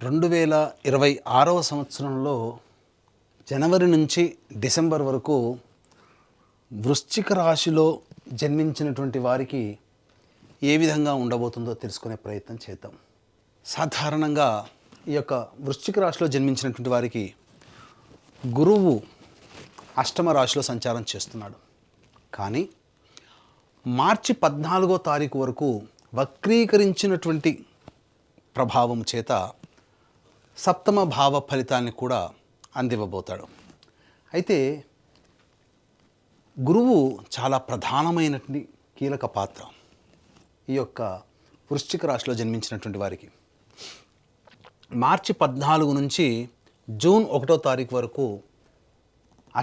2026వ సంవత్సరంలో జనవరి నుంచి డిసెంబర్ వరకు వృశ్చిక రాశిలో జన్మించినటువంటి వారికి ఏ విధంగా ఉండబోతుందో తెలుసుకునే ప్రయత్నం చేద్దాం. సాధారణంగా ఈ యొక్క వృశ్చిక రాశిలో జన్మించినటువంటి వారికి గురువు అష్టమ రాశిలో సంచారం చేస్తున్నాడు. కానీ మార్చి 14వ తారీఖు వరకు వక్రీకరించినటువంటి ప్రభావం చేత సప్తమ భావ ఫలితాన్ని కూడా అందివ్వబోతాడు. అయితే గురువు చాలా ప్రధానమైనటువంటి కీలక పాత్ర ఈ యొక్క వృశ్చిక రాశిలో జన్మించినటువంటి వారికి. మార్చి 14 నుంచి జూన్ 1వ తారీఖు వరకు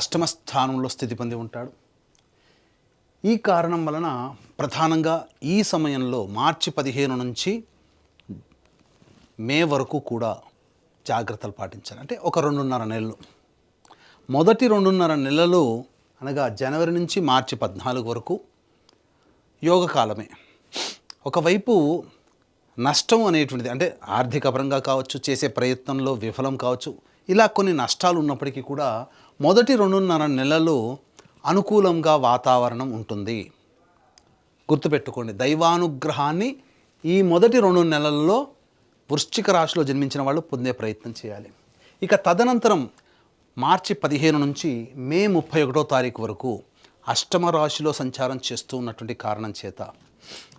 అష్టమ స్థానంలో స్థితి పొంది ఉంటాడు. ఈ కారణం వలన ప్రధానంగా ఈ సమయంలో మార్చి 15 నుంచి మే వరకు కూడా జాగ్రత్తలు పాటించాలి. అంటే ఒక 2.5 నెలలు. మొదటి 2.5 నెలలు అనగా జనవరి నుంచి మార్చి 14 వరకు యోగకాలమే. ఒకవైపు నష్టం అనేటువంటిది అంటే ఆర్థిక పరంగా కావచ్చు, చేసే ప్రయత్నంలో విఫలం కావచ్చు, ఇలా కొన్ని నష్టాలు ఉన్నప్పటికీ కూడా మొదటి 2.5 నెలలు అనుకూలంగా వాతావరణం ఉంటుంది. గుర్తుపెట్టుకోండి, దైవానుగ్రహాన్ని ఈ మొదటి 2 నెలల్లో వృశ్చిక రాశిలో జన్మించిన వాళ్ళు పొందే ప్రయత్నం చేయాలి. ఇక తదనంతరం మార్చి 15 నుంచి మే 31వ తారీఖు వరకు అష్టమ రాశిలో సంచారం చేస్తూ ఉన్నటువంటి కారణం చేత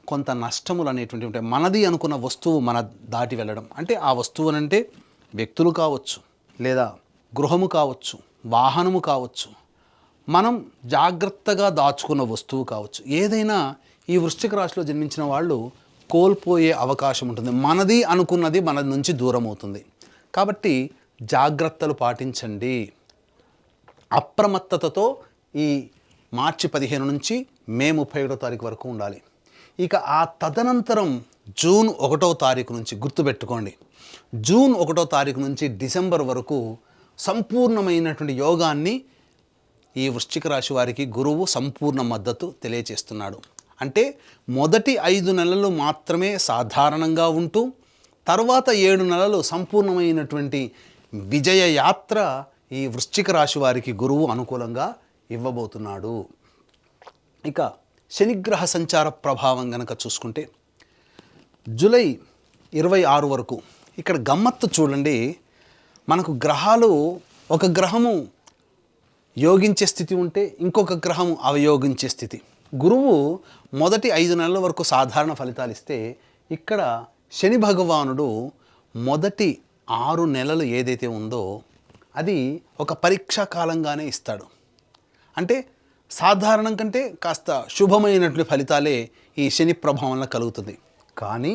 కొంత నష్టములు అనేటువంటి ఉంటాయి. మనది అనుకున్న వస్తువు మన దాటి వెళ్ళడం, అంటే ఆ వస్తువు అంటే వ్యక్తులు కావచ్చు, లేదా గృహము కావచ్చు, వాహనము కావచ్చు, మనం జాగ్రత్తగా దాచుకున్న వస్తువు కావచ్చు, ఏదైనా ఈ వృశ్చిక రాశిలో జన్మించిన వాళ్ళు కోల్పోయే అవకాశం ఉంటుంది. మనది అనుకున్నది మన నుంచి దూరం అవుతుంది. కాబట్టి జాగ్రత్తలు పాటించండి. అప్రమత్తతతో ఈ మార్చి 15 నుంచి మే 31వ తారీఖు వరకు ఉండాలి. ఇక ఆ తదనంతరం జూన్ 1వ తారీఖు నుంచి గుర్తుపెట్టుకోండి, జూన్ 1వ తారీఖు నుంచి డిసెంబర్ వరకు సంపూర్ణమైనటువంటి యోగాన్ని ఈ వృశ్చిక రాశి వారికి గురువు సంపూర్ణ మద్దతు తెలియజేస్తున్నాడు. అంటే మొదటి 5 నెలలు మాత్రమే సాధారణంగా ఉంటూ తర్వాత 7 నెలలు సంపూర్ణమైనటువంటి విజయ యాత్ర ఈ వృశ్చిక రాశి వారికి గురువు అనుకూలంగా ఇవ్వబోతున్నాడు. ఇక శనిగ్రహ సంచార ప్రభావం గనక చూసుకుంటే జూలై 26 వరకు ఇక్కడ గమ్మత్తు చూడండి. మనకు గ్రహాలు ఒక గ్రహము యోగించే స్థితి ఉంటే ఇంకొక గ్రహము అవయోగించే స్థితి. గురువు మొదటి 5 నెలల వరకు సాధారణ ఫలితాలు ఇస్తే ఇక్కడ శని భగవానుడు మొదటి 6 నెలలు ఏదైతే ఉందో అది ఒక పరీక్షా కాలంగానే ఇస్తాడు. అంటే సాధారణం కంటే కాస్త శుభమైనటువంటి ఫలితాలే ఈ శని ప్రభావంలో కలుగుతుంది. కానీ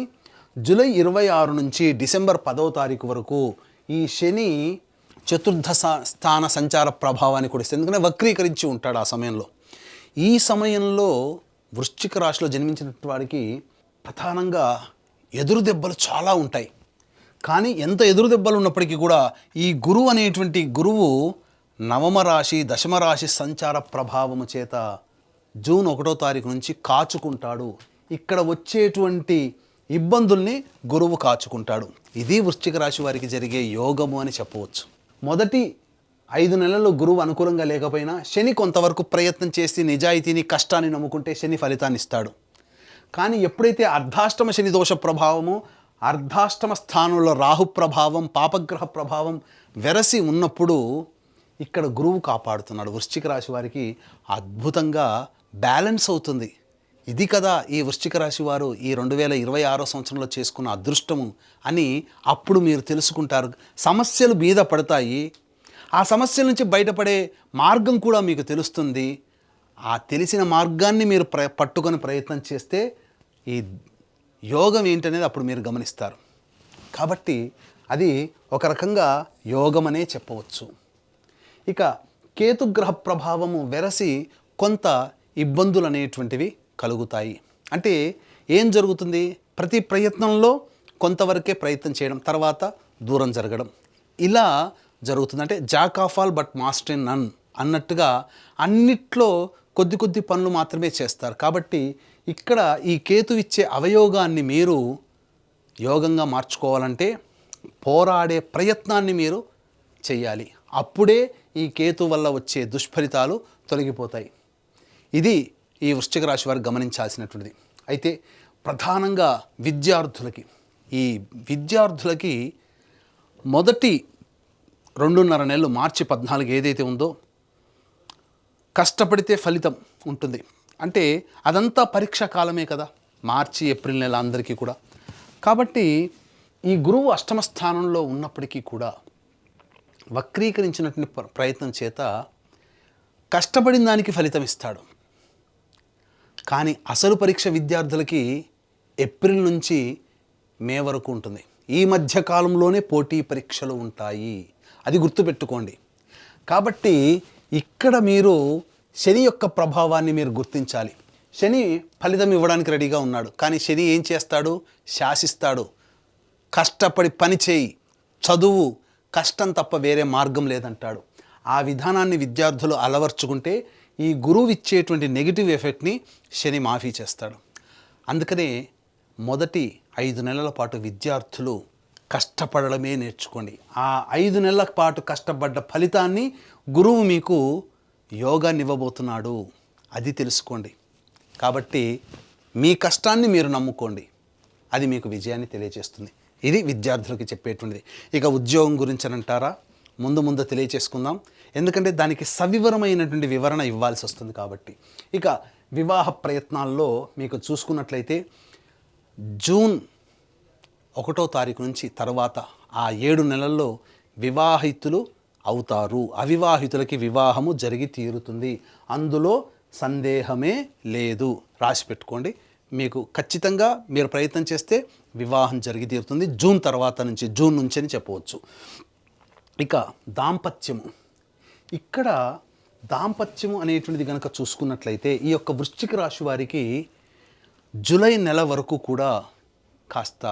జూలై 26 నుంచి డిసెంబర్ 10వ తారీఖు వరకు ఈ శని చతుర్థ స్థాన సంచార ప్రభావాన్ని కూడా ఇస్తుంది. ఎందుకంటే వక్రీకరించి ఉంటాడు ఆ సమయంలో. ఈ సమయంలో వృశ్చిక రాశిలో జన్మించినటువంటి వాడికి ప్రధానంగా ఎదురు దెబ్బలు చాలా ఉంటాయి. కానీ ఎంత ఎదురు దెబ్బలు ఉన్నప్పటికీ కూడా ఈ గురువు అనేటువంటి గురువు నవమ రాశి దశమ రాశి సంచార ప్రభావము చేత జూన్ 1వ తారీఖు నుంచి కాచుకుంటాడు. ఇక్కడ వచ్చేటువంటి ఇబ్బందుల్ని గురువు కాచుకుంటాడు. ఇది వృశ్చిక రాశి వారికి జరిగే యోగము అని చెప్పవచ్చు. మొదటి 5 నెలల్లో గురువు అనుకూలంగా లేకపోయినా శని కొంతవరకు ప్రయత్నం చేసి నిజాయితీని కష్టాన్ని నమ్ముకుంటే శని ఫలితాన్ని ఇస్తాడు. కానీ ఎప్పుడైతే అర్ధాష్టమ శని దోష ప్రభావము, అర్ధాష్టమ స్థానంలో రాహు ప్రభావం, పాపగ్రహ ప్రభావం వెరసి ఉన్నప్పుడు ఇక్కడ గురువు కాపాడుతున్నాడు. వృశ్చిక రాశి వారికి అద్భుతంగా బ్యాలెన్స్ అవుతుంది. ఇది కదా ఈ వృశ్చిక రాశి వారు ఈ 2026 సంవత్సరంలో చేసుకున్న అదృష్టము అని అప్పుడు మీరు తెలుసుకుంటారు. సమస్యలు మీద పడతాయి. ఆ సమస్యల నుంచి బయటపడే మార్గం కూడా మీకు తెలుస్తుంది. ఆ తెలిసిన మార్గాన్ని మీరు పట్టుకొని ప్రయత్నం చేస్తే ఈ యోగం ఏంటనేది అప్పుడు మీరు గమనిస్తారు. కాబట్టి అది ఒక రకంగా యోగం అనే చెప్పవచ్చు. ఇక కేతుగ్రహ ప్రభావము వెరసి కొంత ఇబ్బందులు అనేటువంటివి కలుగుతాయి. అంటే ఏం జరుగుతుంది? ప్రతి ప్రయత్నంలో కొంతవరకే ప్రయత్నం చేయడం, తర్వాత దూరం జరగడం, ఇలా జరుగుతుంది. అంటే jack of all but master in none అన్నట్టుగా అన్నిట్లో కొద్ది కొద్ది పనులు మాత్రమే చేస్తారు. కాబట్టి ఇక్కడ ఈ కేతు ఇచ్చే అవయోగాన్ని మీరు యోగంగా మార్చుకోవాలంటే పోరాడే ప్రయత్నాన్ని మీరు చెయ్యాలి. అప్పుడే ఈ కేతు వల్ల వచ్చే దుష్ఫలితాలు తొలగిపోతాయి. ఇది ఈ వృశ్చిక రాశి వారు గమనించాల్సినటువంటిది. అయితే ప్రధానంగా ఈ విద్యార్థులకి మొదటి 2.5 నెలలు మార్చి 14 ఏదైతే ఉందో కష్టపడితే ఫలితం ఉంటుంది. అంటే అదంతా పరీక్షా కాలమే కదా, మార్చి ఏప్రిల్ నెల అందరికీ కూడా. కాబట్టి ఈ గురువు అష్టమ స్థానంలో ఉన్నప్పటికీ కూడా వక్రీకరించినటువంటి ప్రయత్నం చేత కష్టపడిన దానికి ఫలితం ఇస్తాడు. కానీ అసలు పరీక్ష విద్యార్థులకి ఏప్రిల్ నుంచి మే వరకు ఉంటుంది. ఈ మధ్య కాలంలోనే పోటీ పరీక్షలు ఉంటాయి, అది గుర్తుపెట్టుకోండి. కాబట్టి ఇక్కడ మీరు శని యొక్క ప్రభావాన్ని మీరు గుర్తించాలి. శని ఫలితం ఇవ్వడానికి రెడీగా ఉన్నాడు, కానీ శని ఏం చేస్తాడు? శాసిస్తాడు. కష్టపడి పని చేయి, చదువు, కష్టం తప్ప వేరే మార్గం లేదంటాడు. ఆ విధానాన్ని విద్యార్థులు అలవర్చుకుంటే ఈ గురువు ఇచ్చేటువంటి నెగిటివ్ ఎఫెక్ట్ని శని మాఫీ చేస్తాడు. అందుకనే మొదటి 5 నెలల పాటు విద్యార్థులు కష్టపడడమే నేర్చుకోండి. ఆ 5 నెలల పాటు కష్టపడ్డ ఫలితాన్ని గురువు మీకు యోగాన్ని ఇవ్వబోతున్నాడు, అది తెలుసుకోండి. కాబట్టి మీ కష్టాన్ని మీరు నమ్ముకోండి, అది మీకు విజయాన్ని తెలియజేస్తుంది. ఇది విద్యార్థులకు చెప్పేటువంటిది. ఇక ఉద్యోగం గురించి అని అంటారా, ముందు తెలియచేసుకుందాం, ఎందుకంటే దానికి సవివరమైనటువంటి వివరణ ఇవ్వాల్సి వస్తుంది కాబట్టి. ఇక వివాహ ప్రయత్నాల్లో మీకు చూసుకున్నట్లయితే జూన్ 1వ తారీఖు నుంచి తర్వాత ఆ 7 నెలల్లో వివాహితులు అవుతారు. అవివాహితులకి వివాహము జరిగి తీరుతుంది, అందులో సందేహమే లేదు. రాసి పెట్టుకోండి. మీకు ఖచ్చితంగా మీరు ప్రయత్నం చేస్తే వివాహం జరిగి తీరుతుంది జూన్ తర్వాత నుంచి, జూన్ నుంచి అని చెప్పవచ్చు. ఇక దాంపత్యము, ఇక్కడ దాంపత్యము అనేటువంటిది కనుక చూసుకున్నట్లయితే ఈ యొక్క వృశ్చిక రాశి వారికి జూలై నెల వరకు కూడా కాస్త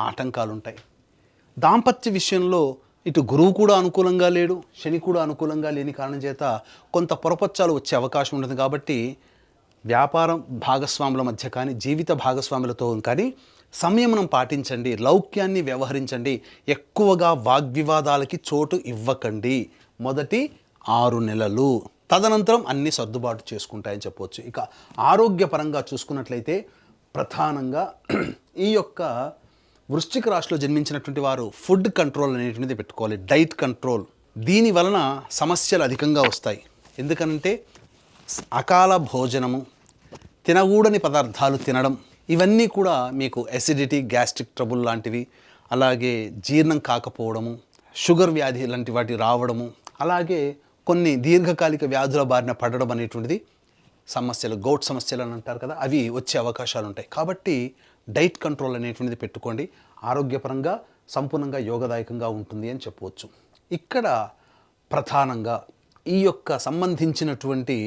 ఆటంకాలు ఉంటాయి. దాంపత్య విషయంలో ఇటు గురువు కూడా అనుకూలంగా లేడు, శని కూడా అనుకూలంగా లేని కారణం చేత కొంత పొరపచ్చాలు వచ్చే అవకాశం ఉంటుంది. కాబట్టి వ్యాపారం భాగస్వాముల మధ్య కానీ జీవిత భాగస్వాములతో కానీ సంయమనం పాటించండి, లౌక్యాన్ని వ్యవహరించండి, ఎక్కువగా వాగ్వివాదాలకి చోటు ఇవ్వకండి మొదటి 6 నెలలు. తదనంతరం అన్ని సర్దుబాటు చేసుకుంటాయని చెప్పవచ్చు. ఇక ఆరోగ్యపరంగా చూసుకున్నట్లయితే ప్రధానంగా ఈ యొక్క వృశ్చిక రాశిలో జన్మించినటువంటి వారు ఫుడ్ కంట్రోల్ అనేటువంటిది పెట్టుకోవాలి, డైట్ కంట్రోల్. దీని వలన సమస్యలు అధికంగా వస్తాయి. ఎందుకంటే అకాల భోజనము, తినకూడని పదార్థాలు తినడం, ఇవన్నీ కూడా మీకు ఎసిడిటీ, గ్యాస్ట్రిక్ ట్రబుల్ లాంటివి, అలాగే జీర్ణం కాకపోవడము, షుగర్ వ్యాధి లాంటి వాటి రావడము, అలాగే కొన్ని దీర్ఘకాలిక వ్యాధుల బారిన పడడం అనేటువంటిది సమస్యలు, గౌట్ సమస్యలు అని అంటారు కదా, అవి వచ్చే అవకాశాలు ఉంటాయి. కాబట్టి డైట్ కంట్రోల్ అనేటువంటిది పెట్టుకోండి. ఆరోగ్యపరంగా సంపూర్ణంగా యోగదాయకంగా ఉంటుంది అని చెప్పవచ్చు. ఇక్కడ ప్రధానంగా ఈ యొక్క సంబంధించినటువంటి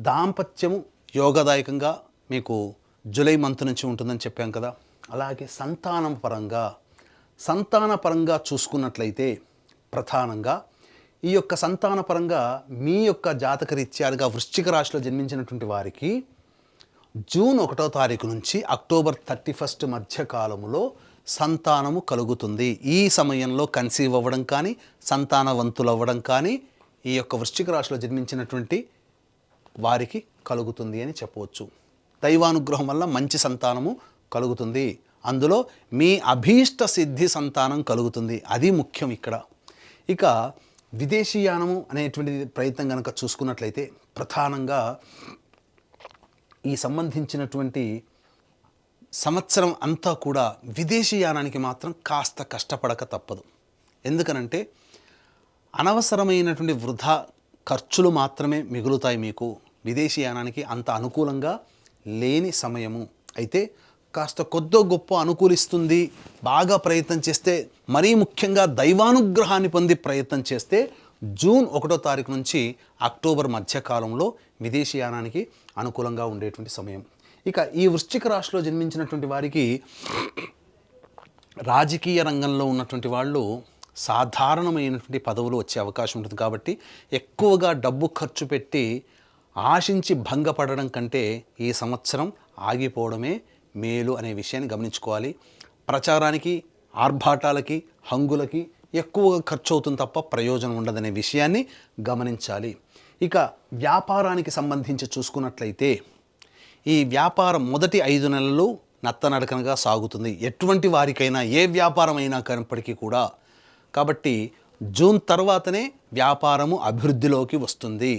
దాంపత్యము యోగదాయకంగా మీకు జూలై మంత్ నుంచి ఉంటుందని చెప్పాం కదా. అలాగే సంతానపరంగా చూసుకున్నట్లయితే ప్రధానంగా ఈ యొక్క సంతానపరంగా మీ యొక్క జాతక రీత్యాలుగా వృశ్చిక రాశిలో జన్మించినటువంటి వారికి జూన్ 1వ తారీఖు నుంచి అక్టోబర్ 31 మధ్య కాలంలో సంతానము కలుగుతుంది. ఈ సమయంలో కన్సీవ్ అవ్వడం కానీ సంతానవంతులు అవ్వడం కానీ ఈ యొక్క వృశ్చిక రాశిలో జన్మించినటువంటి వారికి కలుగుతుంది అని చెప్పవచ్చు. దైవానుగ్రహం వల్ల మంచి సంతానము కలుగుతుంది, అందులో మీ అభీష్ట సిద్ధి సంతానం కలుగుతుంది, అది ముఖ్యం ఇక్కడ. ఇక విదేశీయానము అనేటువంటి ప్రయత్నం కనుక చూసుకున్నట్లయితే ప్రధానంగా ఈ సంబంధించినటువంటి సంవత్సరం అంతా కూడా విదేశీయానానికి మాత్రం కాస్త కష్టపడక తప్పదు. ఎందుకనంటే అనవసరమైనటువంటి వృధా ఖర్చులు మాత్రమే మిగులుతాయి మీకు. విదేశీయానానికి అంత అనుకూలంగా లేని సమయము. అయితే కాస్త కొద్దో గొప్ప అనుకూలిస్తుంది, బాగా ప్రయత్నం చేస్తే, మరీ ముఖ్యంగా దైవానుగ్రహాన్ని పొంది ప్రయత్నం చేస్తే జూన్ 1వ తారీఖు నుంచి అక్టోబర్ మధ్యకాలంలో విదేశీయానానికి అనుకూలంగా ఉండేటువంటి సమయం. ఇక ఈ వృశ్చిక రాశిలో జన్మించినటువంటి వారికి రాజకీయ రంగంలో ఉన్నటువంటి వాళ్ళు సాధారణమైనటువంటి పదవులు వచ్చే అవకాశం ఉంటుంది. కాబట్టి ఎక్కువగా డబ్బు ఖర్చు పెట్టి ఆశించి భంగపడడం కంటే ఈ సంవత్సరం ఆగిపోవడమే మేలు అనే విషయాన్ని గమనించుకోవాలి. ప్రచారానికి ఆర్భాటాలకి హంగులకి ఎక్కువగా ఖర్చు అవుతుంది తప్ప ప్రయోజనం ఉండదనే విషయాన్ని గమనించాలి. ఇక వ్యాపారానికి సంబంధించి చూసుకున్నట్లయితే ఈ వ్యాపారం మొదటి 5 నెలలు నత్తనడకనగా సాగుతుంది. ఎటువంటి వారికైనా ఏ వ్యాపారం అయినా కనప్పటికీ కూడా. కాబట్టి జూన్ తర్వాతనే వ్యాపారము అభివృద్ధిలోకి వస్తుంది.